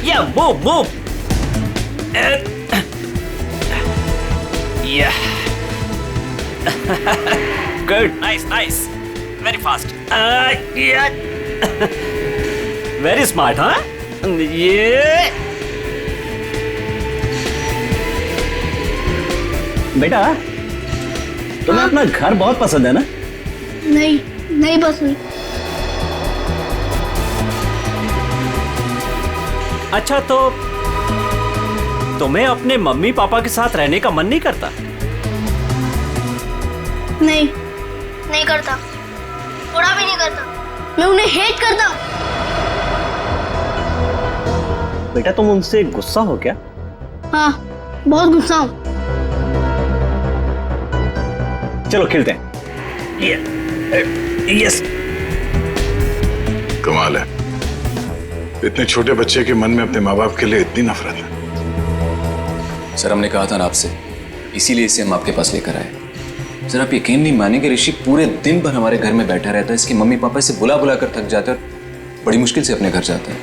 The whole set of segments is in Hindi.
Yeah, move. Yeah. Good. Nice. Very fast. Yeah. Very smart, huh? Yeah. बेटा, तुम्हें अपना घर बहुत पसंद है ना? नहीं पसंद। अच्छा, तो तुम्हें अपने मम्मी पापा के साथ रहने का मन नहीं करता? नहीं करता, थोड़ा भी नहीं करता। मैं उन्हें हेट करता हूँ। बेटा, तुम उनसे गुस्सा हो क्या? हाँ, बहुत गुस्सा हूँ। चलो खेलते हैं। यस। कमाल है, इतने छोटे बच्चे के मन में अपने माँ बाप के लिए इतनी नफरत है। सर, हमने कहा था ना आपसे, इसीलिए इसे हम आपके पास लेकर आए। सर, आप यकीन नहीं मानेंगे, ऋषि पूरे दिन भर हमारे घर में बैठा रहता है। इसके मम्मी पापा इसे बुला बुला कर थक जाते हैं और बड़ी मुश्किल से अपने घर जाता है।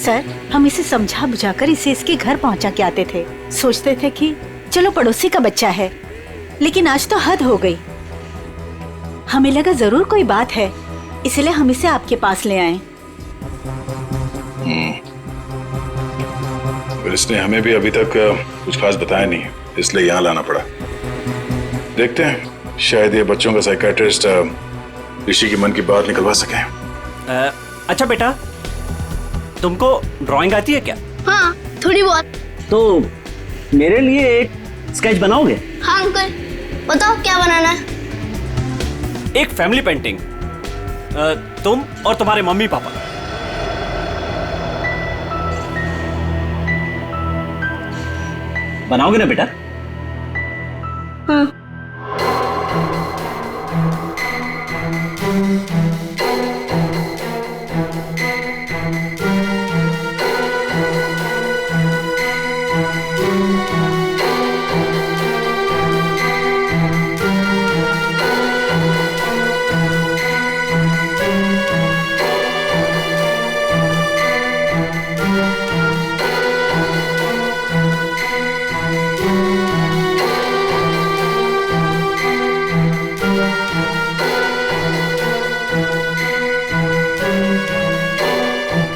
सर, हम इसे समझा बुझाकर इसे इसके घर पहुंचा के आते थे। सोचते थे कि चलो पड़ोसी का बच्चा है, लेकिन आज तो हद हो गई। हमें लगा जरूर कोई बात है, इसलिए हम इसे आपके पास ले आए। पर इसने हमें भी अभी तक कुछ खास बताया नहीं, इसलिए यहाँ लाना पड़ा। देखते हैं, शायद ये बच्चों का साइकियाट्रिस्ट ऋषि की मन की बात निकलवा सके। अच्छा बेटा, तुमको ड्राइंग आती है क्या? हाँ, थोड़ी बहुत। तो मेरे लिए एक स्केच बनाओगे? हाँ अंकल, बताओ क्या बनाना है? एक फैमिली पेंटिंग, तुम और तुम्हारे मम्मी पापा। बनाओगे ना बेटा? हाँ।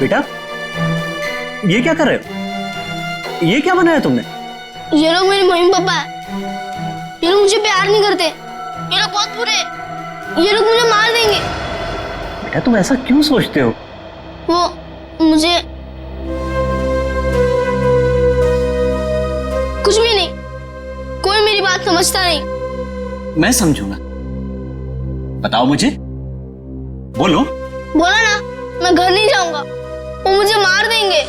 बेटा, ये क्या कर रहे हो? ये क्या बनाया तुमने? ये लोग मेरे मम्मी पापा है। ये लोग मुझे प्यार नहीं करते। ये लोग बहुत बुरे हैं। ये लोग मुझे मार देंगे। बेटा, तुम ऐसा क्यों सोचते हो? वो मुझे कुछ भी नहीं, कोई मेरी बात समझता नहीं। मैं समझूंगा। बताओ मुझे, बोलो। बोला ना, मैं घर नहीं जाऊंगा, वो मुझे मार देंगे।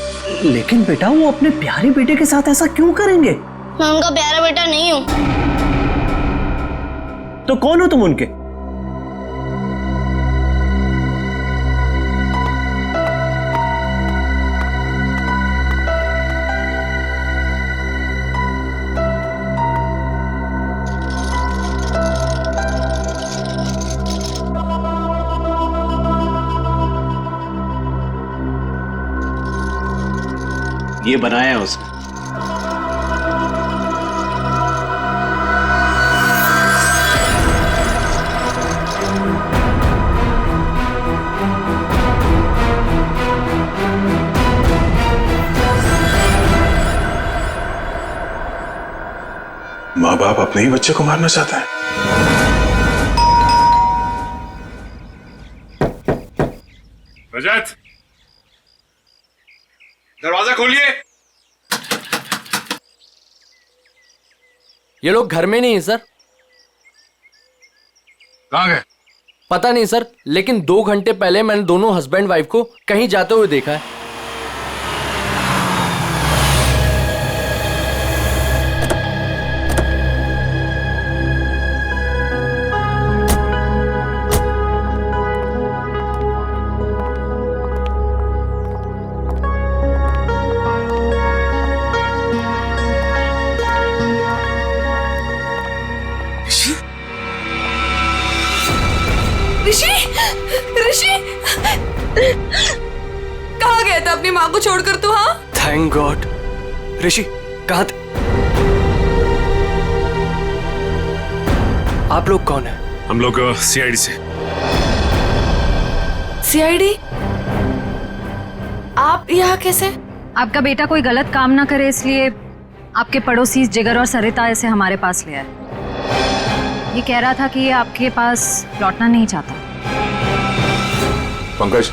लेकिन बेटा, वो अपने प्यारे बेटे के साथ ऐसा क्यों करेंगे? मैं उनका प्यारा बेटा नहीं हूँ। तो कौन हो तुम उनके? ये बनाया है उसने। माँ बाप अपने ही बच्चे को मारना चाहते हैं। रजत, दरवाजा खोलिए। ये लोग घर में नहीं है सर। कहाँ गए? पता नहीं सर, लेकिन 2 घंटे पहले मैंने दोनों हस्बैंड वाइफ को कहीं जाते हुए देखा है। ऋषि, ऋषि, कहाँ गया था अपनी माँ को छोड़कर तू? हाँ, थैंक गॉड। ऋषि कहाँ थे? आप लोग कौन है? हम लोग सीआईडी से। सीआईडी? आप यहाँ कैसे? आपका बेटा कोई गलत काम ना करे इसलिए आपके पड़ोसी जिगर और सरिता इसे हमारे पास ले आए। ये कह रहा था कि ये आपके पास लौटना नहीं चाहता। पंकज,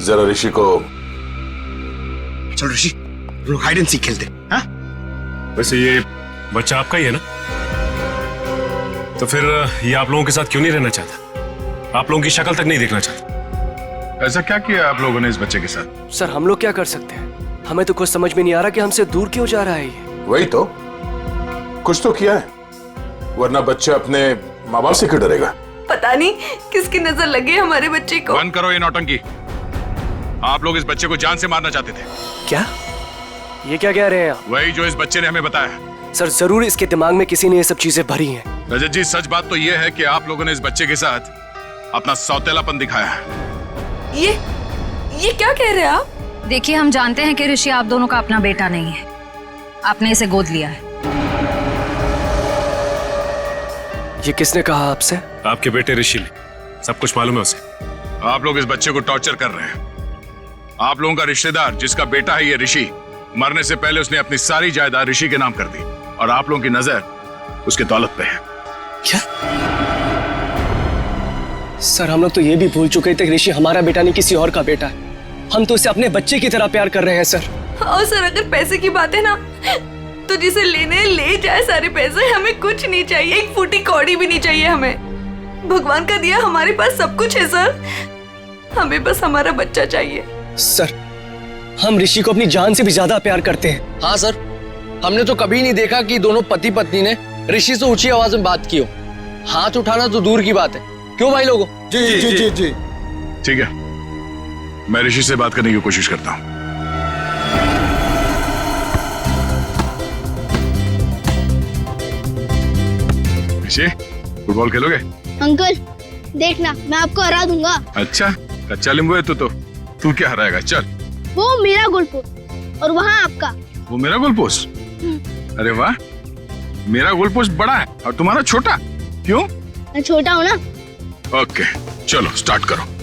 जरा ऋषि को। चलो ऋषि, लोग हाइड एंड सीक खेलते। हाँ? वैसे ये बच्चा आपका ही है ना? तो फिर ये आप लोगों के साथ क्यों नहीं रहना चाहता? आप लोगों की शक्ल तक नहीं देखना चाहता? ऐसा क्या किया आप लोगों ने इस बच्चे के साथ? सर हम लोग क्या कर सकते हैं? हमें तो कुछ समझ में नहीं आ रहा कि हमसे दूर क्यों जा रहा है ये। वही तो, कुछ तो किया है, वरना बच्चा अपने माँ बाप से क्यों डरेगा? पता नहीं किसकी नजर लगी हमारे बच्चे को। बंद करो ये नौटंकी। आप लोग इस बच्चे को जान से मारना चाहते थे। क्या? ये क्या कह रहे हैं आप? वही जो इस बच्चे ने हमें बताया। सर जरूर इसके दिमाग में किसी ने ये सब चीजें भरी हैं। रजत जी, सच बात तो ये है कि आप लोगों ने इस बच्चे के साथ अपना सौतेलापन दिखाया है। ये क्या कह रहे हैं आप? देखिए, हम जानते हैं कि ऋषि आप दोनों का अपना बेटा नहीं है। आपने इसे गोद लिया है। ये किसने कहा आपसे? आपके बेटे ऋषि ने, सब कुछ मालूम है उसे। आप लोग इस बच्चे को टॉर्चर कर रहे हैं। आप लोगों का रिश्तेदार जिसका बेटा है ये ऋषि, मरने से पहले उसने अपनी सारी जायदाद ऋषि के नाम कर दी और आप लोगों की नजर उसके दौलत पे है। क्या? सर हम लोग तो ये भी भूल चुके थे कि ऋषि हमारा बेटा नहीं किसी और का बेटा है। हम तो उसे अपने बच्चे की तरह प्यार कर रहे हैं सर। और सर अगर पैसे की बात है ना, तो जिसे लेने ले जाए सारे पैसे, हमें कुछ नहीं चाहिए, एक फूटी कौड़ी भी नहीं चाहिए हमें। भगवान का दिया हमारे पास सब कुछ है सर, हमें बस हमारा बच्चा चाहिए। सर हम ऋषि को अपनी जान से भी ज्यादा प्यार करते हैं। हाँ सर, हमने तो कभी नहीं देखा कि दोनों पति पत्नी ने ऋषि से ऊंची आवाज में बात की हो। हाथ उठाना तो दूर की बात है। क्यों भाई लोगों? जी जी जी जी। ठीक है, मैं ऋषि से बात करने की कोशिश करता हूं। ऋषि, फुटबॉल खेलोगे? अंकल देखना, मैं आपको हरा दूंगा। अच्छा, कच्चा नींबू है तू क्या हराएगा? चल। वो मेरा गोल पोस्ट और वहाँ आपका। वो मेरा गोल पोस्ट? अरे वाह, मेरा गोल पोस्ट बड़ा है और तुम्हारा छोटा, क्यों? मैं छोटा हूँ ना। ओके, चलो स्टार्ट करो।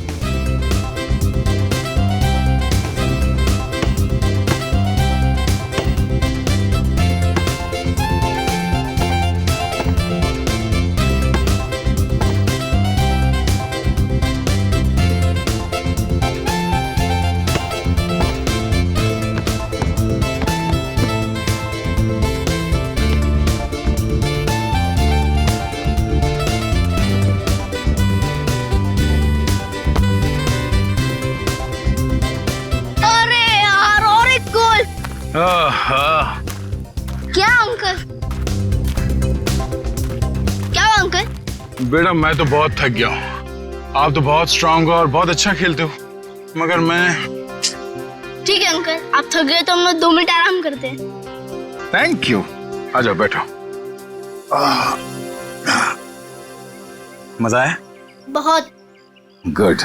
क्या अंकल? क्या हुआ अंकल? बेटा मैं तो बहुत थक गया हूँ। आप तो बहुत स्ट्रांग हो और बहुत अच्छा खेलते हो, मगर मैं। ठीक है अंकल, आप थक गए तो हम लोग 2 मिनट आराम करते हैं। Thank you. आ जाओ बैठो। मजा आया? बहुत। गुड।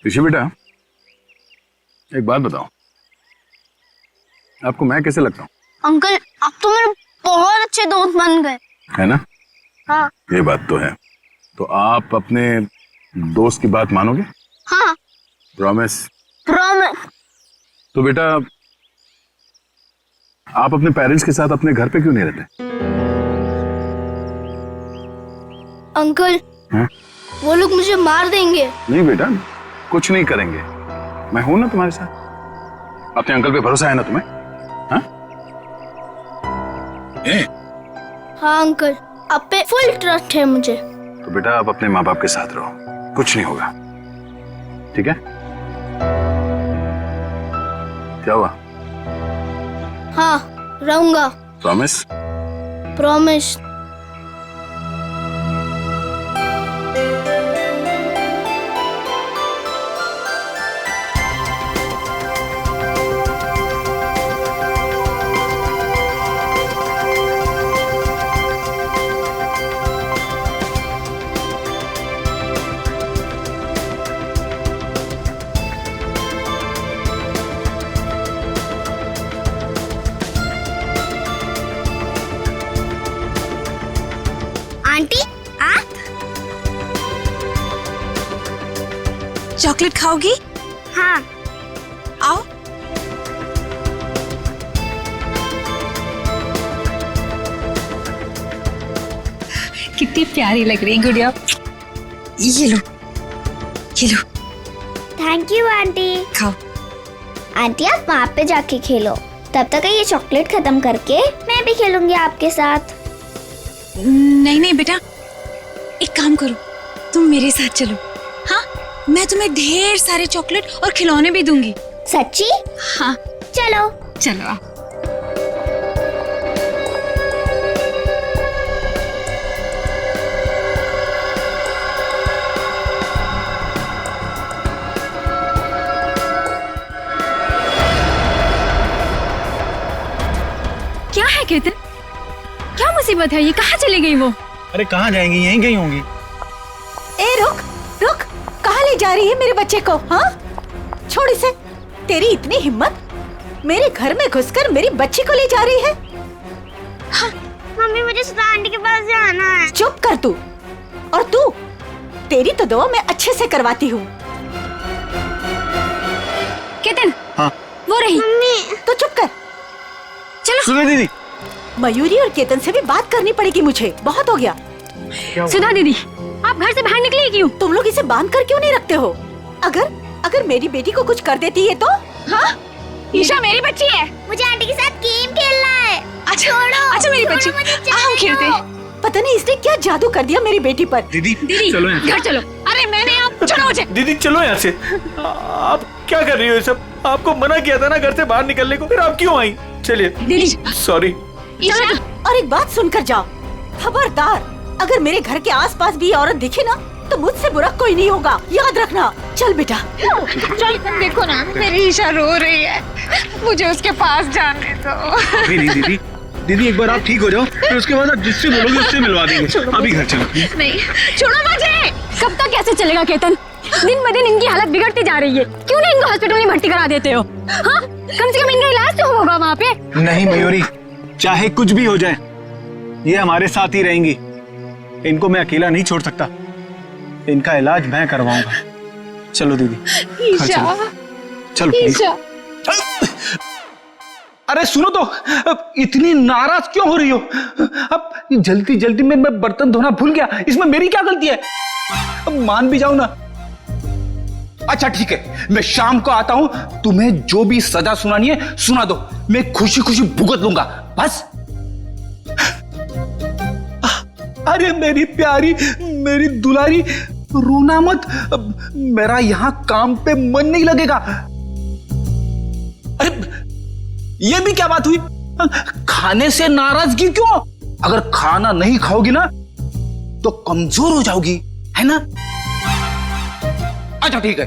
ऋषि बेटा, एक बात बताओ, आपको मैं कैसे लगता हूँ? अंकल आप तो मेरे बहुत अच्छे दोस्त बन गए, है ना? हाँ। ये बात तो है। तो आप अपने दोस्त की बात मानोगे? हाँ। प्रॉमिस? प्रॉमिस। तो बेटा, आप अपने पेरेंट्स के साथ अपने घर पे क्यों नहीं रहते? अंकल है? वो लोग मुझे मार देंगे। नहीं बेटा, कुछ नहीं करेंगे, मैं हूं ना तुम्हारे साथ। अपने अंकल पे भरोसा है ना तुम्हें? हाँ? हाँ अंकल, आप पे फुल ट्रस्ट है मुझे। तो बेटा आप अपने माँ बाप के साथ रहो, कुछ नहीं होगा, ठीक है? क्या हुआ? हाँ रहूंगा। प्रॉमिस? प्रॉमिस। चॉकलेट खाओगी? हाँ। आओ। कितनी प्यारी लग रही गुड़िया। ये लो, ये लो। Thank you aunty. खाओ। आंटी आप वहाँ पे जाके खेलो, तब तक ये चॉकलेट खत्म करके मैं भी खेलूंगी आपके साथ। नहीं नहीं बेटा, एक काम करो, तुम मेरे साथ चलो। हाँ, मैं तुम्हें ढेर सारे चॉकलेट और खिलौने भी दूंगी। सच्ची? हाँ चलो। चलो आओ। क्या है केतन, क्या मुसीबत है? ये कहाँ चली गई वो? अरे कहाँ जाएंगी, यहीं गई होंगी। ए रुक रुक, कहाँ ले जा रही है मेरे बच्चे को? हाँ, छोड़ इसे। तेरी इतनी हिम्मत, मेरे घर में घुसकर मेरी बच्ची को ले जा रही है? हाँ। मम्मी मुझे सुधा आंटी के पास जाना है। चुप कर तू। और तू, तेरी तो दुआ मैं अच्छे से करवाती हूँ। केतन, हाँ वो रही। मम्मी तो चुप कर। चलो सुधा दीदी। मयूरी और केतन से भी बात करनी पड़ेगी मुझे, बहुत हो गया। सुधा दीदी, आप घर से बाहर निकली क्यों? तुम लोग इसे बांध कर क्यों नहीं रखते हो? अगर मेरी बेटी को कुछ कर देती है तो? हाँ, ईशा मेरी बच्ची है। मुझे आंटी के साथ गेम खेलना है। अच्छा छोड़ो। मेरी बच्ची, हम खेलते हैं। पता नहीं इसने क्या जादू कर दिया मेरी बेटी पर। दीदी चलो घर चलो। अरे मैंने आप छोड़ो मुझे। दीदी चलो यहाँ से। आप क्या कर रही हो ये सब? आपको मना किया था ना घर से बाहर निकलने को, फिर आप क्यों आई? चलिए दीदी सॉरी। और एक बात सुनकर जाओ, खबरदार, अगर मेरे घर के आसपास भी ये औरत दिखे ना तो मुझसे बुरा कोई नहीं होगा, याद रखना। चल बेटा चल। देखो ना, मेरी ईशा रो रही है, मुझे उसके पास जाने दो। दीदी दीदी एक बार आप ठीक हो जाओ, फिर उसके बाद आप जिससे बोलोगे उससे मिलवा देंगे। अभी घर चलो। नहीं, छोड़ो मुझे। कब तक कैसे चलेगा केतन? दिन ब दिन इनकी हालत बिगड़ती जा रही है। क्यों नहीं इनको हॉस्पिटल में भर्ती करा देते हो? हाँ, कम से कम इनका इलाज तो होगा वहाँ पे। नहीं मयूरी, चाहे कुछ भी हो जाए, ये हमारे साथ ही रहेंगी। इनको मैं अकेला नहीं छोड़ सकता, इनका इलाज मैं करवाऊंगा। चलो दीदी ईशा, चलो ईशा। अरे सुनो तो, इतनी नाराज क्यों हो रही हो? अब जल्दी जल्दी में मैं बर्तन धोना भूल गया, इसमें मेरी क्या गलती है? अब मान भी जाओ ना। अच्छा ठीक है, मैं शाम को आता हूं, तुम्हें जो भी सजा सुनानी है सुना दो, मैं खुशी खुशी भुगत लूंगा बस। अरे मेरी प्यारी, मेरी दुलारी, रोना मत, मेरा यहां काम पे मन नहीं लगेगा। अरे ये भी क्या बात हुई? खाने से नाराजगी क्यों? अगर खाना नहीं खाओगी ना तो कमजोर हो जाओगी, है ना? अच्छा ठीक है,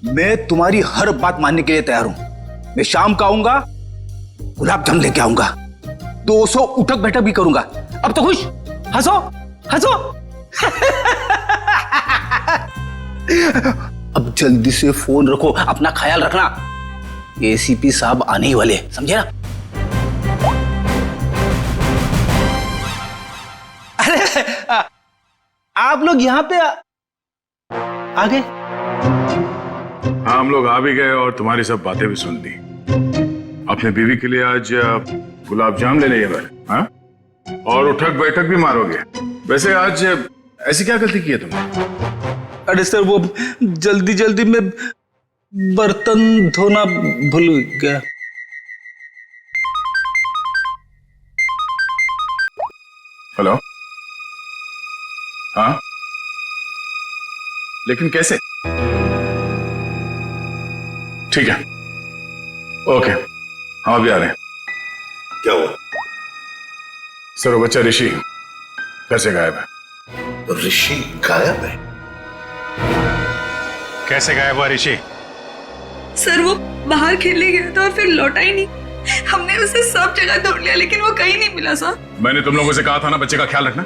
मैं तुम्हारी हर बात मानने के लिए तैयार हूं। मैं शाम को आऊंगा, गुलाब जामुन लेके आऊंगा, 200 उठक बैठक भी करूंगा। अब तो खुश, हंसो हंसो। अब जल्दी से फोन रखो, अपना ख्याल रखना, एसीपी साहब आने ही वाले, समझे ना? अरे आप लोग यहाँ पे आ गए? हाँ, हम लोग आ भी गए और तुम्हारी सब बातें भी सुन ली। अपने बीवी के लिए आज गुलाब जामुन ले लेंगे मैंने, हाँ? और उठक बैठक भी मारोगे। वैसे आज ऐसी क्या गलती की है तुमने? अरे सर, वो जल्दी जल्दी में बर्तन धोना भूल गया। हेलो, हाँ, लेकिन कैसे? ठीक है, ओके, हम अभी आ रहे हैं। क्या हुआ? सर, वो बच्चा ऋषि कैसे गायब है? ऋषि गायब है? कैसे गायब हुआ ऋषि? सर वो बाहर खेलने गया था और फिर लौटा ही नहीं। हमने उसे सब जगह ढूंढ लिया लेकिन वो कहीं नहीं मिला सर। मैंने तुम लोगों से कहा था ना बच्चे का ख्याल रखना।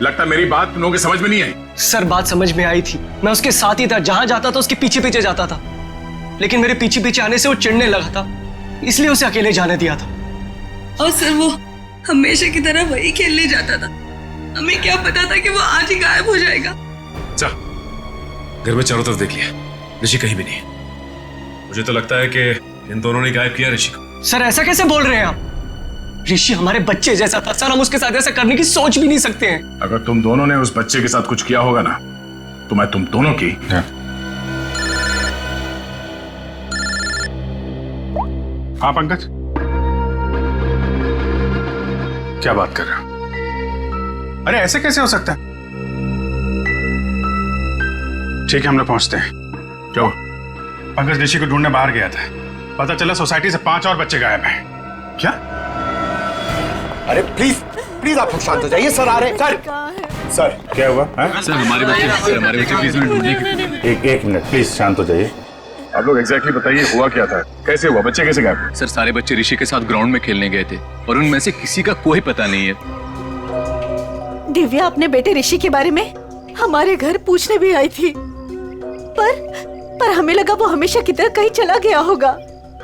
लगता मेरी बात तुम लोगों की समझ में नहीं आई। सर बात समझ में आई थी, मैं उसके साथ ही था, जहां जाता था उसके पीछे पीछे जाता था, लेकिन मेरे पीछे पीछे आने से वो चिढ़ने लगा था, इसलिए उसे अकेले जाने दिया था। और सर वो हमेशा की तरह वही खेलने जाता था, हमें क्या पता था कि वो आज ही गायब हो जाएगा। जा, घर में चारों तरफ देख लिया, ऋषि कहीं भी नहीं है। मुझे तो लगता है कि इन दोनों ने गायब किया ऋषि को। सर ऐसा कैसे बोल रहे हैं आप? ऋषि हमारे बच्चे जैसा था सर, हम उसके साथ ऐसा करने की सोच भी नहीं सकते हैं। अगर तुम दोनों ने उस बच्चे के साथ कुछ किया होगा ना, तो मैं तुम दोनों की। हाँ पंकज, क्या बात कर रहे हो? अरे ऐसे कैसे हो सकता है? ठीक है, हम लोग पहुंचते हैं। क्या हुआ? पंकज ऋषि को ढूंढने बाहर गया था, पता चला सोसाइटी से 5 और बच्चे गायब हैं। क्या? अरे प्लीज प्लीज आप लोग शांत हो जाइए, सर आ रहे हैं। सर क्या हुआ? सर हमारे बच्चे प्लीज में ढूंढिए। एक मिनट प्लीज, शांत हो जाइए। आप लोग एग्जैक्टली बताइए, हुआ क्या था? कैसे हुआ? बच्चे कैसे गायब? सर सारे बच्चे ऋषि के साथ ग्राउंड में खेलने गए थे और उनमें से किसी का कोई पता नहीं है। दिव्या अपने बेटे ऋषि के बारे में हमारे घर पूछने भी आई थी, पर हमें लगा वो हमेशा की तरह कहीं चला गया होगा।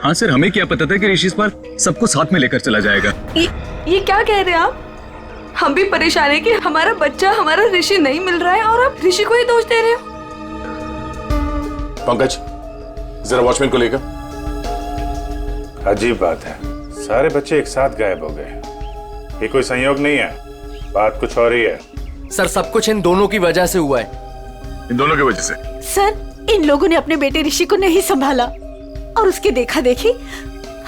हाँ सर, हमें क्या पता था कि ऋषि इस बार सबको साथ में लेकर चला जाएगा। ये क्या कह रहे हैं आप? हम भी परेशान है कि हमारा बच्चा, हमारा ऋषि नहीं मिल रहा है और आप ऋषि को ही दोष दे रहे हो। पंकज जरा वॉचमैन को लेकर। अजीब बात है, सारे बच्चे एक साथ गायब हो गए। ये कोई संयोग नहीं है, बात कुछ और ही है। सर सब कुछ इन दोनों की वजह से हुआ है। इन दोनों की वजह से? सर इन लोगों ने अपने बेटे ऋषि को नहीं संभाला और उसके देखा देखी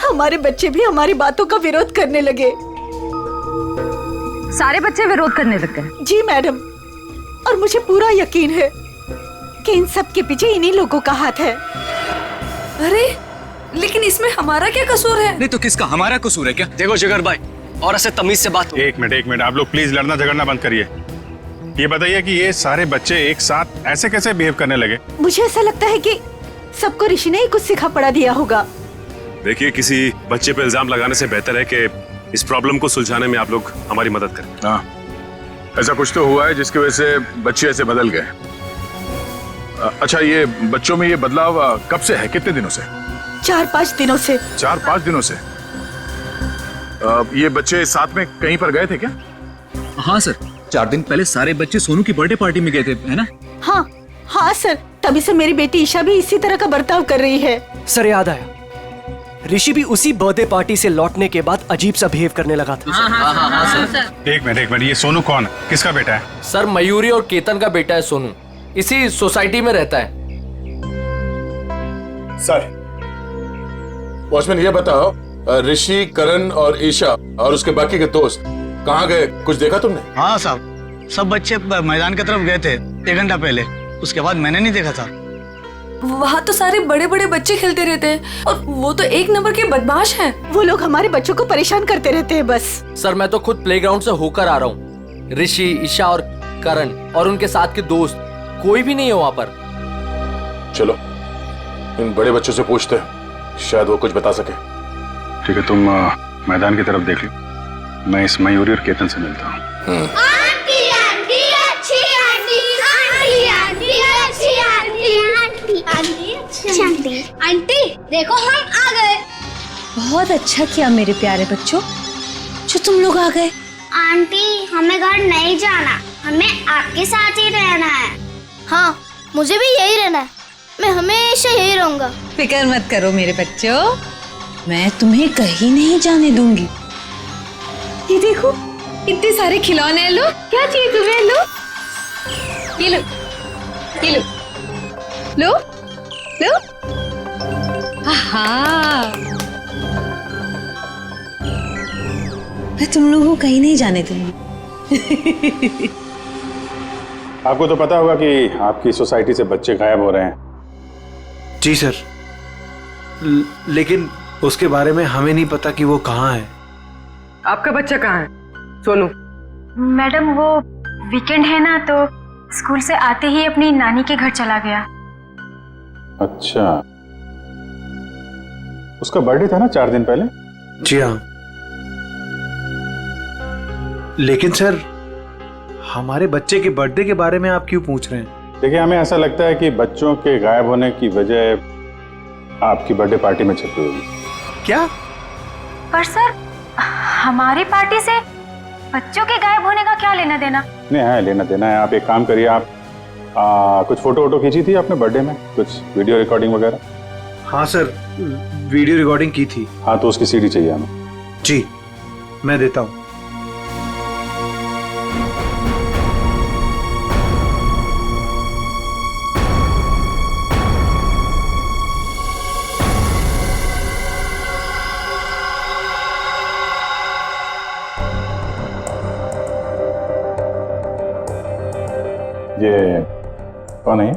हमारे बच्चे भी हमारी बातों का विरोध करने लगे। सारे बच्चे विरोध करने लग गए? जी मैडम, और मुझे पूरा यकीन है कि इन सब के पीछे इन्हीं लोगों का हाथ है। अरे लेकिन इसमें हमारा क्या कसूर है? नहीं तो किसका हमारा कसूर है क्या? देखो जिगर भाई, और ऐसे तमीज से बात हो। एक मिनट, आप लोग प्लीज लड़ना झगड़ना बंद करिए। ये बताइए कि ये सारे बच्चे एक साथ ऐसे कैसे बिहेव करने लगे? मुझे ऐसा लगता है कि सबको ऋषि ने ही कुछ सिखा पड़ा दिया होगा। देखिए, किसी बच्चे पे इल्जाम लगाने से बेहतर है कि इस प्रॉब्लम को सुलझाने में आप लोग हमारी मदद करें। हाँ, ऐसा कुछ तो हुआ है जिसकी वजह से बच्चे ऐसे बदल गए। अच्छा, ये बच्चों में ये बदलाव कब से है? कितने दिनों से? 4-5 दिनों से। 4-5 दिनों से? ये बच्चे साथ में कहीं पर गए थे क्या? हाँ सर, 4 दिन पहले सारे बच्चे सोनू की बर्थडे पार्टी में गए थे, है ना? हाँ सर, तभी से मेरी बेटी ईशा भी इसी तरह का बर्ताव कर रही है। सर याद आया, ऋषि भी उसी बर्थडे पार्टी से लौटने के बाद अजीब सा बिहेव करने लगा था। हाँ, सर। एक मिनट, ये सोनू कौन है? किसका बेटा है? सर मयूरी और केतन का बेटा है सोनू, इसी सोसाइटी में रहता है। सर वॉचमैन ये बताओ, ऋषि, करण और ईशा और उसके बाकी के दोस्त कहाँ गए? कुछ देखा तुमने? हाँ साहब, सब बच्चे मैदान की तरफ गए थे 1 घंटा पहले, उसके बाद मैंने नहीं देखा था। वहाँ तो सारे बड़े बड़े बच्चे खेलते रहते हैं और वो तो 1 नंबर के बदमाश हैं। वो लोग हमारे बच्चों को परेशान करते रहते हैं बस। सर मैं तो खुद प्लेग्राउंड से होकर आ रहा हूँ। ऋषि, ईशा और करण और उनके साथ के दोस्त कोई भी नहीं है वहाँ पर। चलो इन बड़े बच्चों से पूछते हैं, शायद वो कुछ बता सके। ठीक है, तुम मैदान की तरफ देख लो, मैं इस मयूरी और केतन से मिलता हूँ। आंटी आंटी अच्छी आंटी, आंटी आंटी अच्छी आंटी, आंटी आंटी अच्छी आंटी। आंटी देखो हम आ गए। बहुत अच्छा किया मेरे प्यारे बच्चों जो तुम लोग आ गए। आंटी हमें घर नहीं जाना, हमें आपके साथ ही रहना है। हाँ मुझे भी यही रहना है, मैं हमेशा यही रहूंगा। फिक्र मत करो मेरे बच्चों, मैं तुम्हें कहीं नहीं जाने दूंगी। ये देखो इतने सारे खिलौने हैं, लो क्या चाहिए तुम्हें, लो ये लो, ये लो, लो लो। हाँ मैं तुम लोगों को कहीं नहीं जाने दूंगी। आपको तो पता होगा कि आपकी सोसाइटी से बच्चे गायब हो रहे हैं। जी सर, लेकिन उसके बारे में हमें नहीं पता कि वो कहाँ है। आपका बच्चा कहाँ है? सोनू? मैडम वो वीकेंड है ना, तो स्कूल से आते ही अपनी नानी के घर चला गया। अच्छा, उसका बर्थडे था ना 4 दिन पहले? जी हाँ, लेकिन सर हमारे बच्चे के बर्थडे के बारे में आप क्यों पूछ रहे हैं? देखिए, हमें ऐसा लगता है कि बच्चों के गायब होने की वजह आपकी बर्थडे पार्टी में छिपी हुई। क्या? पर सर हमारी पार्टी से बच्चों के गायब होने का क्या लेना देना? नहीं है, लेना देना है। आप एक काम करिए, आप कुछ फोटो वोटो खींची थी आपने बर्थडे में, कुछ वीडियो रिकॉर्डिंग वगैरह? हाँ सर, वीडियो रिकॉर्डिंग की थी। हाँ तो उसकी सीडी चाहिए हमें। जी मैं देता हूँ। ये कौन है?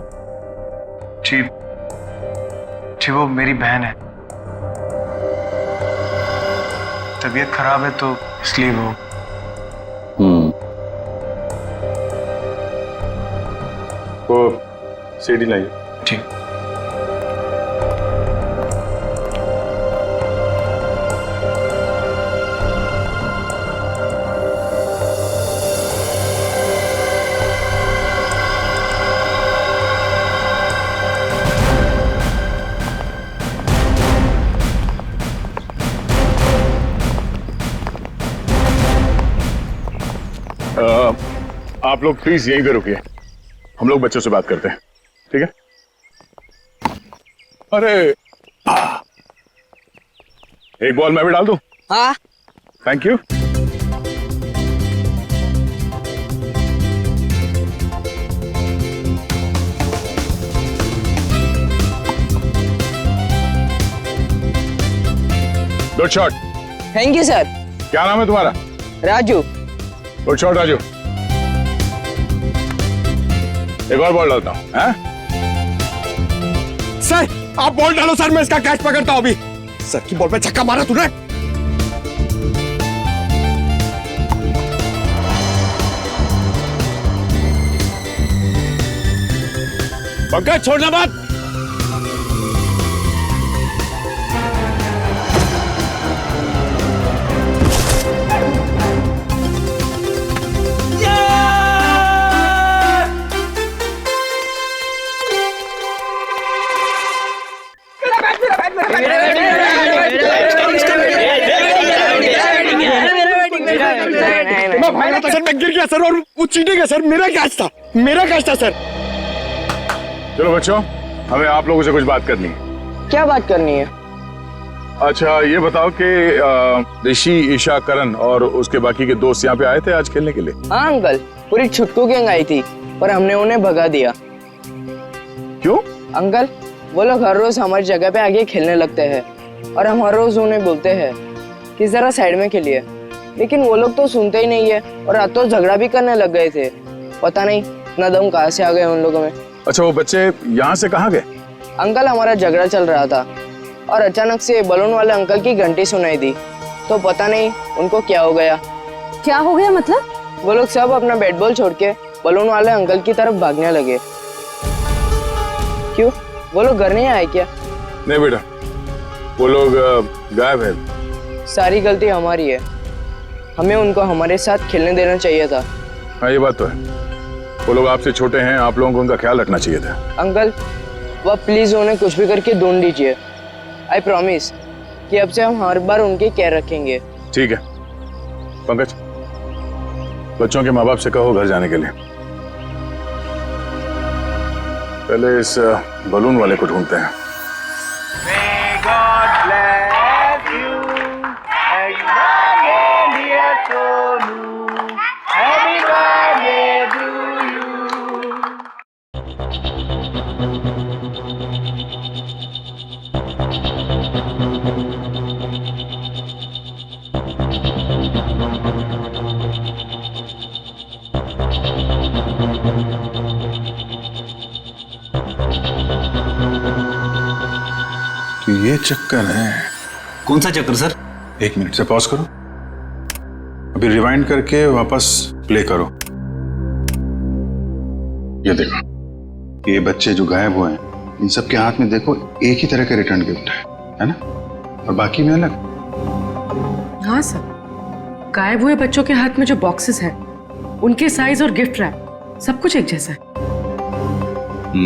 जी जी वो मेरी बहन है। तबीयत खराब है तो इसलिए वो। वो सीडी लाइए। ठीक। आप लोग प्लीज यहीं पे रुकिए, हम लोग बच्चों से बात करते हैं, ठीक है? अरे एक बॉल मैं भी डाल दूं? हाँ। Thank you. Good shot. Thank you sir. क्या नाम है तुम्हारा? राजू। Good shot Raju. एक और बॉल डालता हूं। सर आप बॉल डालो सर, मैं इसका कैच पकड़ता हूं अभी। सर की बॉल पे छक्का मारा तूने। पंकज छोड़ना मत। सर मैं गिर गया सर, और वो चीटिंग है सर, मेरा कैच था, मेरा कैच था सर। चलो बच्चों, हमें आप लोगों से कुछ बात करनी है। क्या बात करनी है? अच्छा ये बताओ कि ऋषि, ईशा, करण और उसके बाकी के दोस्त यहाँ पे आए थे आज खेलने के लिए? हाँ अंकल, पूरी छुटकू गैंग आई थी पर हमने उन्हें भगा दिया। क्यों? अंकल वो लोग हर रोज हमारी जगह पे आगे खेलने लगते हैं और हम हर रोज उन्हें बोलते हैं कि जरा साइड में खेलिए, लेकिन वो लोग तो सुनते ही नहीं है और आज तो झगड़ा भी करने लग गए थे। पता नहीं इतना दम कहाँ से आ गए उन लोगों में। अच्छा वो बच्चे यहाँ से कहाँ गए? अंकल हमारा झगड़ा चल रहा था और अचानक से बलून वाले अंकल की घंटी सुनाई दी, तो पता नहीं उनको क्या हो गया। क्या हो गया मतलब? वो लोग सब अपना बैट बॉल छोड़ के बलून वाले अंकल की तरफ भागने लगे। क्यों, वो लोग घर नहीं आए क्या? नहीं बेटा, वो लोग गायब है। सारी गलती हमारी है, हमें उनको हमारे साथ खेलने देना चाहिए था। हाँ ये बात तो है, वो लोग आपसे छोटे हैं, आप लोगों को उनका ख्याल रखना चाहिए था। अंकल वह प्लीज उन्हें कुछ भी करके ढूंढ दीजिए। आई प्रॉमिस कि अब से हम हर बार उनकी केयर रखेंगे। ठीक है पंकज, बच्चों के माँ बाप से कहो घर जाने के लिए। पहले इस बलून वाले को ढूंढते हैं। तो ये चक्कर है। कौन सा चक्कर सर? एक मिनट से पॉज करो, अभी रिवाइंड करके वापस प्ले करो। ये देखो, ये बच्चे जो गायब हुए हैं इन सब के हाथ में देखो एक ही तरह के रिटर्न गिफ्ट है ना, और बाकी में अलग। हाँ सर, गायब हुए बच्चों के हाथ में जो बॉक्सेस हैं उनके साइज और गिफ्ट रैप सब कुछ एक जैसा है।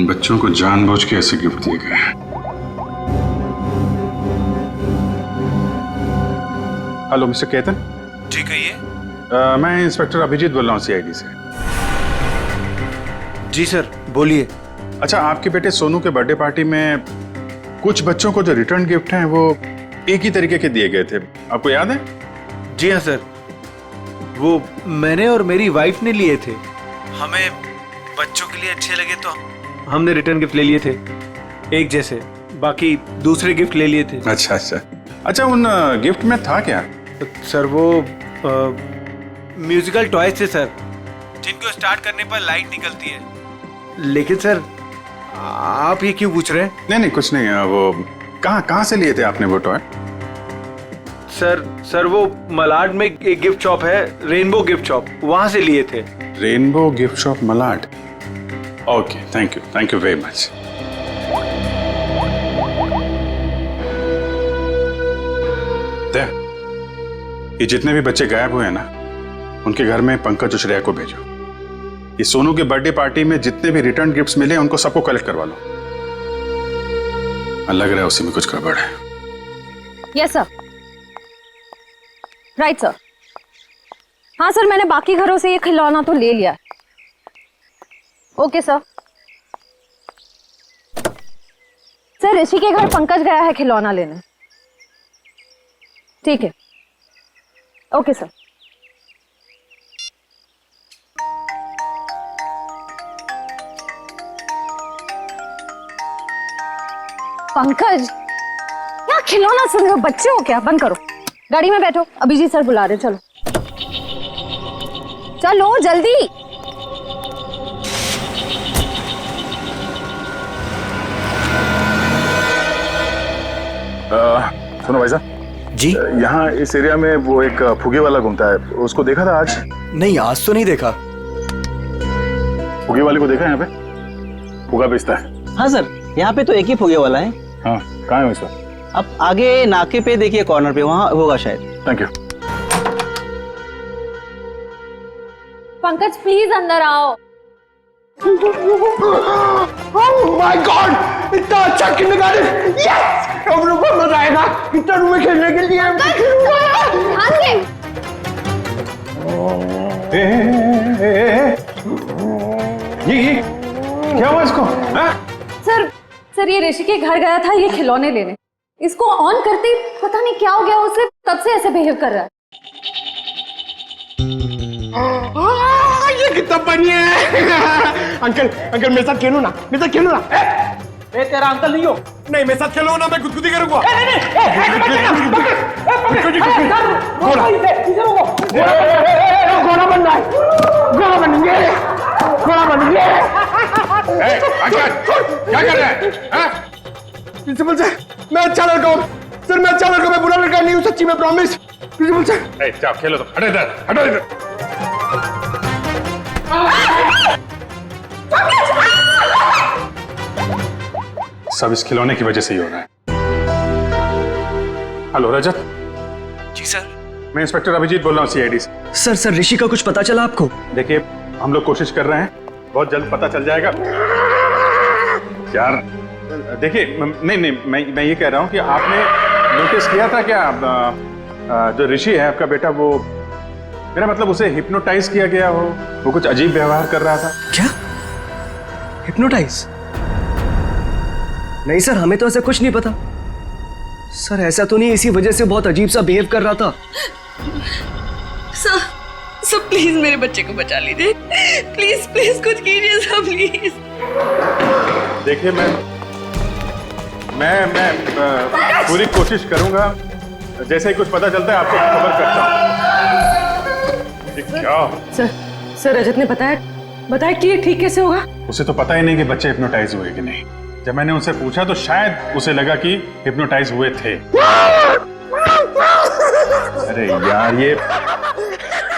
बच्चों को जानबूझ के ऐसे गिफ्ट दिए गए हैं। Hello mister Ketan. जी कहिए। मैं इंस्पेक्टर अभिजीत बोल रहा हूँ CID से। जी सर बोलिए। अच्छा, आपके बेटे सोनू के बर्थडे पार्टी में कुछ बच्चों को जो रिटर्न गिफ्ट हैं वो एक ही तरीके के दिए गए थे, आपको याद है? जी हाँ सर, वो मैंने और मेरी वाइफ ने लिए थे। हमें बच्चों के लिए अच्छे लगे तो हमने रिटर्न गिफ्ट ले लिए थे एक जैसे, बाकी दूसरे गिफ्ट ले लिए थे। अच्छा अच्छा अच्छा, उन गिफ्ट में था क्या? सर वो म्यूजिकल टॉयज थे सर, जिनको स्टार्ट करने पर लाइट निकलती है। लेकिन सर आप ये क्यों पूछ रहे हैं? नहीं कुछ नहीं, वो कहाँ से लिए थे आपने वो टॉय? सर वो मलाड में एक गिफ्ट शॉप है, रेनबो गिफ्ट शॉप, वहां से लिए थे। Rainbow gift shop Malad, okay, thank you very much. ये जितने भी बच्चे गायब हुए हैं ना, उनके घर में पंकज और श्रेया को भेजो। ये सोनू के बर्थडे पार्टी में जितने भी रिटर्न गिफ्ट्स मिले उनको सबको कलेक्ट करवा लो। लग रहा है उसी में कुछ गड़बड़ है। Yes sir, right sir. हाँ सर, मैंने बाकी घरों से ये खिलौना तो ले लिया। Okay sir. सर ऋषि के घर पंकज गया है खिलौना लेने। ठीक है, ओके सर। पंकज, क्या खिलौना सुन रहे हो? बच्चे हो क्या? बंद करो, गाड़ी में बैठो, अभिजीत सर बुला रहे। चलो चलो जल्दी। सुनो भाई साहब जी, यहाँ इस एरिया में वो एक फुगे वाला घूमता है, उसको देखा था आज? नहीं आज तो नहीं देखा। फुगे वाले को देखा यहाँ पे? फुगा बेचता है? हाँ सर, यहाँ पे तो एक ही फुगे वाला है। हाँ, कहाँ है इसका? अब आगे नाके पे देखिए, कॉर्नर पे, वहाँ होगा शायद। Thank you. पंकज प्लीज अंदर आओ। ओह माय गॉड, इतना अच्छा किंडरगार्टन! यस, हम लोग को मजा आएगा इतना रूम में खेलने के लिए। ये क्या हुआ इसको? सर ये ऋषि के घर गया था ये खिलौने लेने, इसको ऑन करते ही पता नहीं क्या हो गया उसे, तब से ऐसे बिहेव कर रहा है। ये कितना बढ़िया है। अंकल मेरे साथ खेलो ना, मेरे साथ खेलो ना। ए तेरा अंकल नहीं हो? नहीं, मेरे साथ खेलो ना, मैं गुदगुदी करूंगा। घोड़ा बनना है, घोड़ा बनेंगे, घोड़ा बनेंगे। क्या कर रहे हैं? प्रिंसिपल सर, मैं अच्छा लड़का हूँ सर, मैं अच्छा लड़का, मैं बुरा लड़का नहीं हूँ, सच्ची में प्रॉमिस। प्रिंसिपल सर, जाओ खेलो, तो हटो इधर, हटो इधर। सब इस खिलौने की वजह से ही हो रहा है। हेलो रजत। जी सर। मैं इंस्पेक्टर अभिजीत बोल रहा हूँ सीआईडी से। सर ऋषि का कुछ पता चला आपको? देखिए, हम लोग कोशिश कर रहे हैं, बहुत जल्द पता चल जाएगा यार। देखिए, नहीं मैं ये कह रहा हूँ कि आपने नोटिस किया था क्या, जो ऋषि है आपका बेटा, वो, मेरा मतलब उसे हिप्नोटाइज किया गया हो, वो कुछ अजीब व्यवहार कर रहा था। क्या? हिप्नोटाइज? नहीं सर, हमें तो ऐसा कुछ नहीं पता। सर ऐसा तो नहीं, इसी वजह से बहुत अजीब सा बिहेव कर रहा था। सर प्लीज मेरे बच्चे को बचा लीजिए, प्लीज कुछ कीजिए सर, प्लीज। देखिए, मैं पूरी कोशिश करूंगा, जैसे ही कुछ पता चलता है आपको खबर करता हूँ। क्या? सर रजत ने बताया कि ये ठीक कैसे होगा? उसे तो पता ही नहीं कि बच्चे हिप्नोटाइज हुए कि नहीं। जब मैंने उनसे पूछा तो शायद उसे लगा कि हिप्नोटाइज हुए थे। अरे यार, ये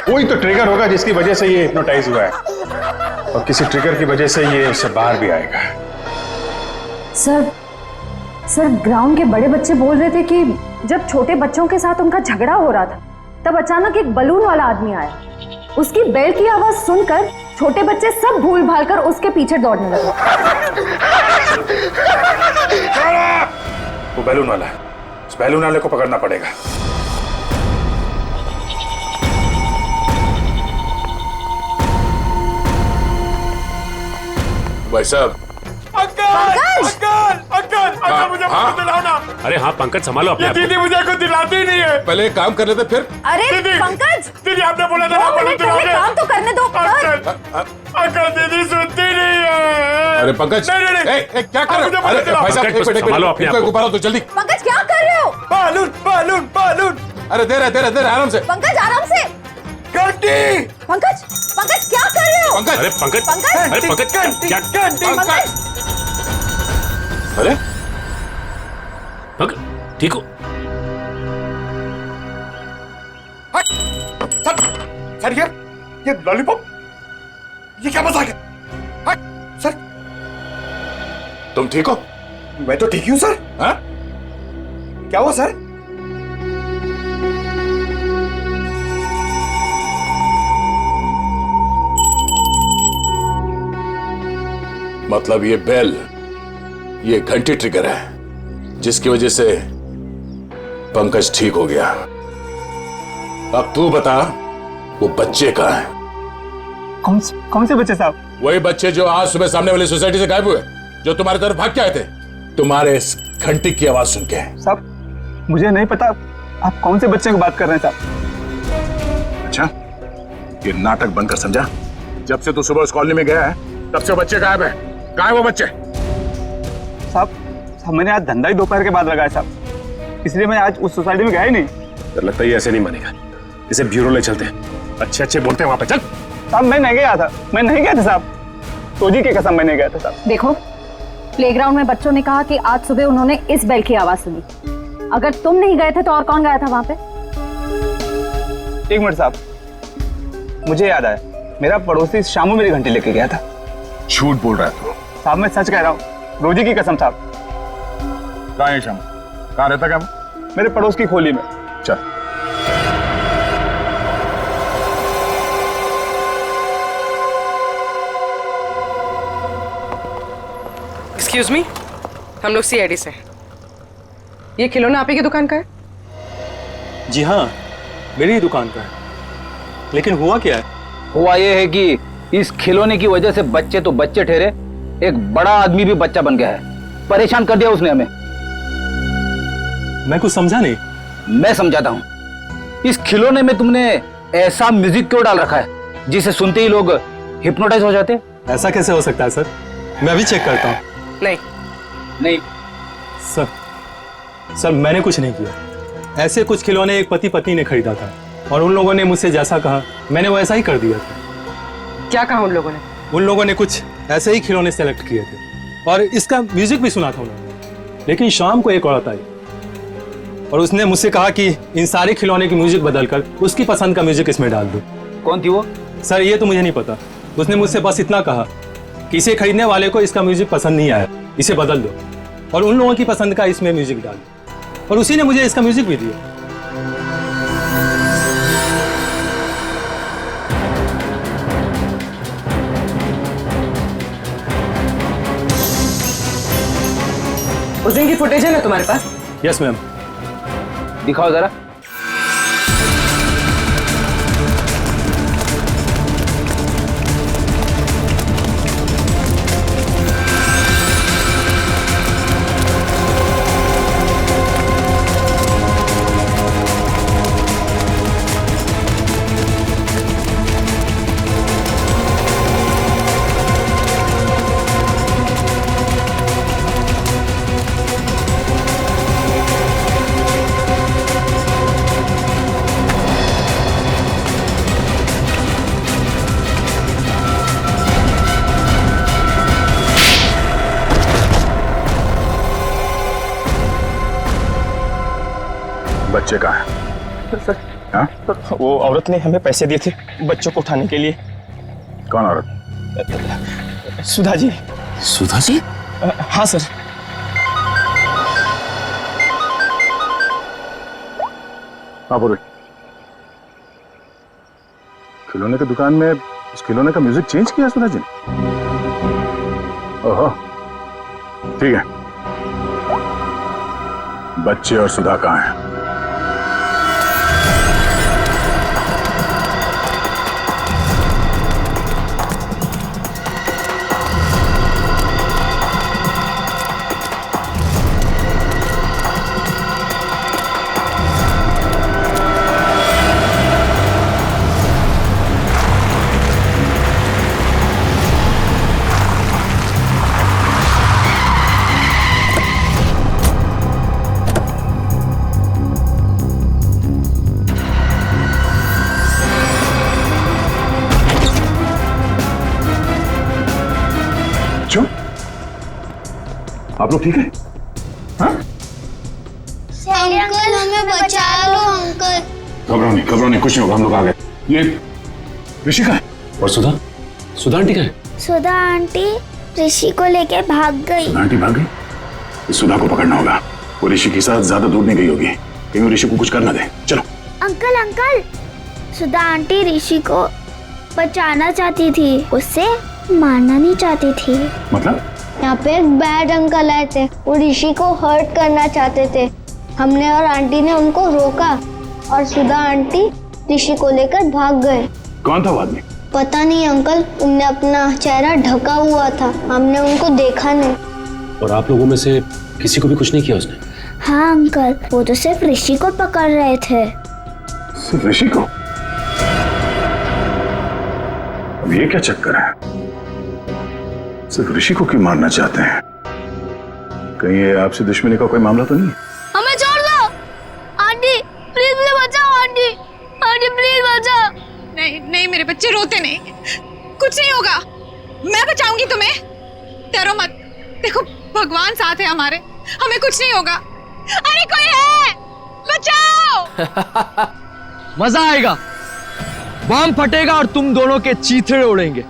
कोई तो ट्रिगर होगा जिसकी वजह से ये हिप्नोटाइज हुआ है, और किसी ट्रिगर की वजह से ये उससे बाहर भी आएगा। सर ग्राउंड के बड़े बच्चे बोल रहे थे कि जब छोटे बच्चों के साथ उनका झगड़ा हो रहा था, तब अचानक एक बलून वाला आदमी आया। उसकी बेल्ट की आवाज सुनकर छोटे बच्चे सब भूल भाल कर उसके पीछे दौड़ने लगे। वो बैलून वाला है, उस बैलून वाले को पकड़ना पड़ेगा। भाई साहब। अंकल मुझे कुछ दिलाओ ना। अरे हाँ पंकज संभालो अपने आप को। दीदी मुझे कुछ दिलाती ही नहीं है। पहले एक काम कर लेते फिर। अरे पंकज, दीदी आपने बोला था ना बलून दिलाओगे। काम तो करने दो। अंकल दीदी सुनती नहीं है। अरे पंकज क्या कर रहे हो? अरे भाई साहब संभालो अपने आप को। गुब्बारा तो जल्दी। पंकज क्या कर रहे हो? Balloon balloon balloon. अरे दे रहे आराम से। पंकज आराम से। घंटी। पंकज पंकज क्या कर रहे हो? पंकज अरे पंकज अरे पंकज क्या पंकज अरे पंकज ठीक हो? सर ये लॉलीपॉप ये क्या मजाक है? सर तुम ठीक हो? मैं तो ठीक ही हूं सर। हाँ? क्या हुआ सर? मतलब ये बेल, ये घंटी ट्रिगर है जिसकी वजह से पंकज ठीक हो गया। अब तू बता वो बच्चे कहाँ हैं? कौन से बच्चे साहब? वही बच्चे जो आज सुबह सामने वाली सोसाइटी से गायब हुए, जो तुम्हारी तरफ भाग के आए थे तुम्हारे इस घंटी की आवाज सुन के। साहब मुझे नहीं पता आप कौन से बच्चे की बात कर रहे हैं साहब। अच्छा ये नाटक बंद कर, समझा? जब से तू सुबह उस कॉलोनी में गया है तब से बच्चे गायब है। कहाँ है वो बच्चे? साहब मैंने आज धंधा ही दोपहर के बाद लगाया साहब, इसलिए मैं आज उस सोसाइटी में गया ही नहीं। तो लगता है ये ऐसे नहीं मानेगा, इसे ब्यूरो ले चलते हैं। अच्छे बोलते हैं वहां पे। चल साहब मैं नहीं गया था साहब, तोजी की कसम मैं नहीं गया था साहब। देखो प्लेग्राउंड में बच्चों ने कहा कि आज सुबह उन्होंने इस बेल की आवाज सुनी। अगर तुम नहीं गए थे तो और कौन गया था वहां पे? एक मिनट साहब, मुझे याद आया, मेरा पड़ोसी शामू मेरी घंटी लेके गया था। झूठ बोल रहा है तू? साहब मैं सच कह रहा हूँ, रोजी की कसम साहब। कहाँ है शामू? कहाँ रहता क्या? मेरे पड़ोस की खोली में। चल एक्सक्यूज मी, हम लोग सीआईडी से हैं। ये खिलौना आप ही की दुकान का है? जी हाँ मेरी ही दुकान का है, लेकिन हुआ क्या है? हुआ ये है कि इस खिलौने की वजह से बच्चे तो बच्चे ठहरे, एक बड़ा आदमी भी बच्चा बन गया है। परेशान कर दिया उसने हमें। मैं कुछ समझा नहीं। मैं समझाता हूँ। इस खिलौने में तुमने ऐसा म्यूजिक क्यों डाल रखा है जिसे सुनते ही लोग हिप्नोटाइज हो जाते? ऐसा कैसे हो सकता है सर? मैं अभी चेक करता हूँ। नहीं सर मैंने कुछ नहीं किया। ऐसे कुछ खिलौने एक पति पत्नी ने खरीदा था और उन लोगों ने मुझसे जैसा कहा मैंने वो ऐसा ही कर दिया था। क्या कहा उन लोगों ने? उन लोगों ने कुछ ऐसे ही खिलौने सेलेक्ट किए थे और इसका म्यूजिक भी सुना था उन्होंने। लेकिन शाम को एक औरत आई और उसने मुझसे कहा कि इन सारे खिलौने की म्यूजिक बदलकर उसकी पसंद का म्यूजिक इसमें डाल दो। कौन थी वो? सर ये तो मुझे नहीं पता। उसने मुझसे बस इतना कहा कि इसे खरीदने वाले को इसका म्यूजिक पसंद नहीं आया, इसे बदल दो और उन लोगों की पसंद का इसमें म्यूजिक डाल दो, और उसी ने मुझे इसका म्यूजिक भी दिया। उस दिन की फुटेज है ना तुम्हारे पास? Yes ma'am. दिखाओ जरा। बच्चे कहाँ हैं? सर, हाँ? वो औरत ने हमें पैसे दिए थे बच्चों को उठाने के लिए। कौन औरत? सुधा जी। सुधा जी? हाँ सर। हाँ बोलो। खिलौने की दुकान में उस खिलौने का म्यूजिक चेंज किया सुधा जी ने? ओहो ठीक है। बच्चे और सुधा कहाँ हैं? आप लोग ठीक है? हाँ? अंकल हमें बचा लो अंकल। घबराओ नहीं, कुछ नहीं होगा, हम लोग आ गए। ये ऋषि का है और सुधा आंटी का है। सुधा आंटी ऋषि को लेके भाग गई। आंटी भाग गई? इस सुधा को पकड़ना होगा। वो ऋषि के साथ ज्यादा दूर नहीं गई होगी, कहीं वो ऋषि को कुछ करना दे। चलो। अंकल सुधा आंटी ऋषि को बचाना चाहती थी, उससे मारना नहीं चाहती थी। मतलब? यहाँ पे एक बैड अंकल आए थे, वो ऋषि को हर्ट करना चाहते थे। हमने और आंटी ने उनको रोका और सुधा आंटी ऋषि को लेकर भाग गए। कौन था वो आदमी? पता नहीं अंकल, उनने अपना चेहरा ढका हुआ था, हमने उनको देखा नहीं। और आप लोगों में से किसी को भी कुछ नहीं किया उसने? हाँ अंकल, वो तो सिर्फ ऋषि को पकड़ रहे थे। सिर्फ ऋषि को? अब ये क्या चक्कर है? सिर्फ ऋषि को क्यों मारना चाहते हैं? कहीं ये आपसे दुश्मनी का कोई मामला तो नहीं है? हमें छोड़ दो आंटी, प्लीज मुझे बचाओ आंटी, आंटी प्लीज बचाओ। नहीं मेरे बच्चे रोते नहीं, कुछ नहीं होगा, मैं बचाऊंगी तुम्हें, डरो मत। देखो भगवान साथ है हमारे, हमें कुछ नहीं होगा। अरे कोई है, बचाओ। मजा आएगा, बम फटेगा और तुम दोनों के चीथड़े उड़ेंगे।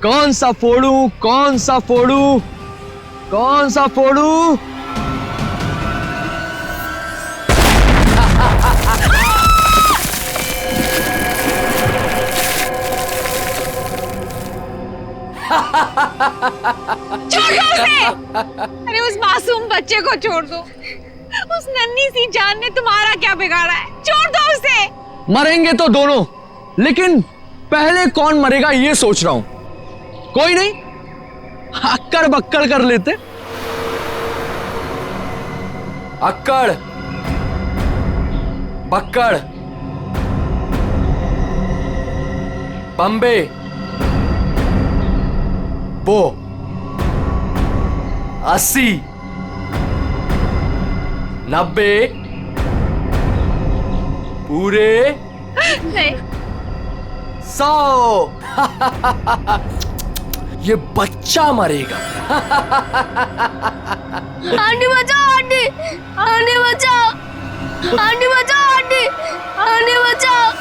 कौन सा फोड़ूं, कौन सा फोड़ूं, कौन सा फोड़ूं? छोड़ दो उसे। अरे उस मासूम बच्चे को छोड़ दो, उस नन्ही सी जान ने तुम्हारा क्या बिगाड़ा है, छोड़ दो उसे। मरेंगे तो दोनों, लेकिन पहले कौन मरेगा ये सोच रहा हूं। कोई नहीं, अक्कड़ बक्कड़ कर लेते। अक्कड़ बक्कड़ बम्बे बो 80 90 पूरे नहीं 100। ये बच्चा मरेगा। आंटी बचाओ आंटी, आंटी बचाओ, आंटी बचाओ आंटी, आंटी बचाओ।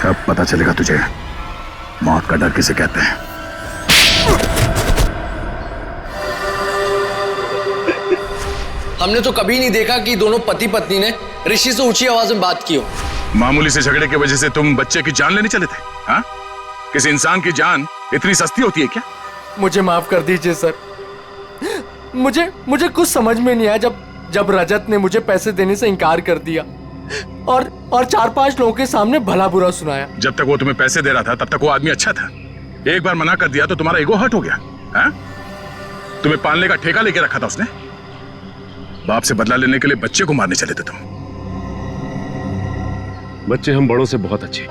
अब पता चलेगा तुझे मौत का डर किसे कहते हैं। हमने तो कभी नहीं देखा कि दोनों पति पत्नी ने ऋषि से ऊंची आवाज में बात की हो। मामूली से झगड़े की वजह से तुम बच्चे की जान लेने चले थे? हाँ? किसी इंसान की जान इतनी सस्ती होती है क्या? मुझे माफ कर दीजिए सर, मुझे मुझे कुछ समझ में नहीं आया जब रजत ने मुझे पैसे देने से इनकार कर दिया और 4-5 लोगों के सामने भला बुरा सुनाया। जब तक वो तुम्हें पैसे दे रहा था तब तक वो आदमी अच्छा था। एक बार मना कर दिया तो तुम्हारा ईगो हर्ट हो गया। हाँ? तुम्हें पालने का ठेका लेके रखा था उसने। बाप से बदला लेने के लिए बच्चे को मारने चले थे तुम। बच्चे हम बड़ों से बहुत अच्छे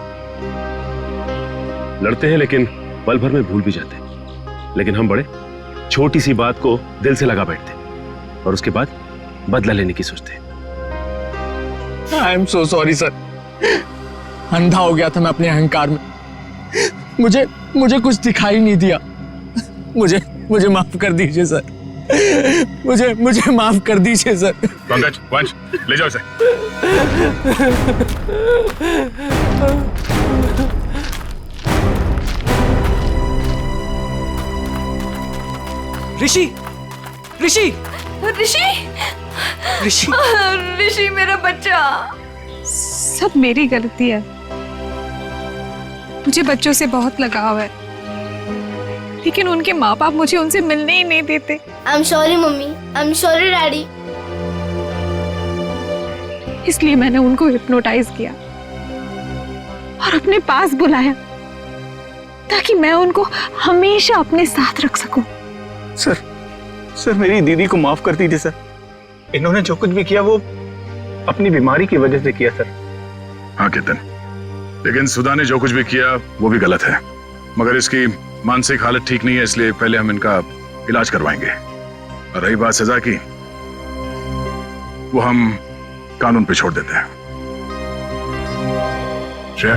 लड़ते हैं, लेकिन पल भर में भूल भी जाते हैं। लेकिन हम बड़े छोटी सी बात को दिल से लगा बैठते और उसके बाद बदला लेने की सोचते हैं। I am so sorry sir, अंधा हो गया था मैं अपने अहंकार में। मुझे कुछ दिखाई नहीं दिया। मुझे माफ कर दीजिए सर। मुझे माफ कर दीजिए सर। पंकज, वंश, ले जाओ इसे। ऋषि ऋषि ऋषि ऋषि ऋषि मेरा बच्चा। सब मेरी गलती है। मुझे बच्चों से बहुत लगाव है, लेकिन उनके माँ बाप मुझे उनसे मिलने ही नहीं देते। I am sorry mummy, I am sorry daddy. इसलिए मैंने उनको हिप्नोटाइज किया और अपने पास बुलाया ताकि मैं उनको हमेशा अपने साथ रख सकूं। सर मेरी दीदी को माफ कर दीजिए सर। इन्होंने जो कुछ भी किया वो अपनी बीमारी की वजह से किया सर। हाँ केतन, लेकिन सुधा ने जो कुछ भी किया वो भी गलत है। मगर इसकी मानसिक हालत ठीक नहीं है, इसलिए पहले हम इनका इलाज करवाएंगे। और रही बात सजा की, वो हम कानून पे छोड़ देते हैं। श्रेया,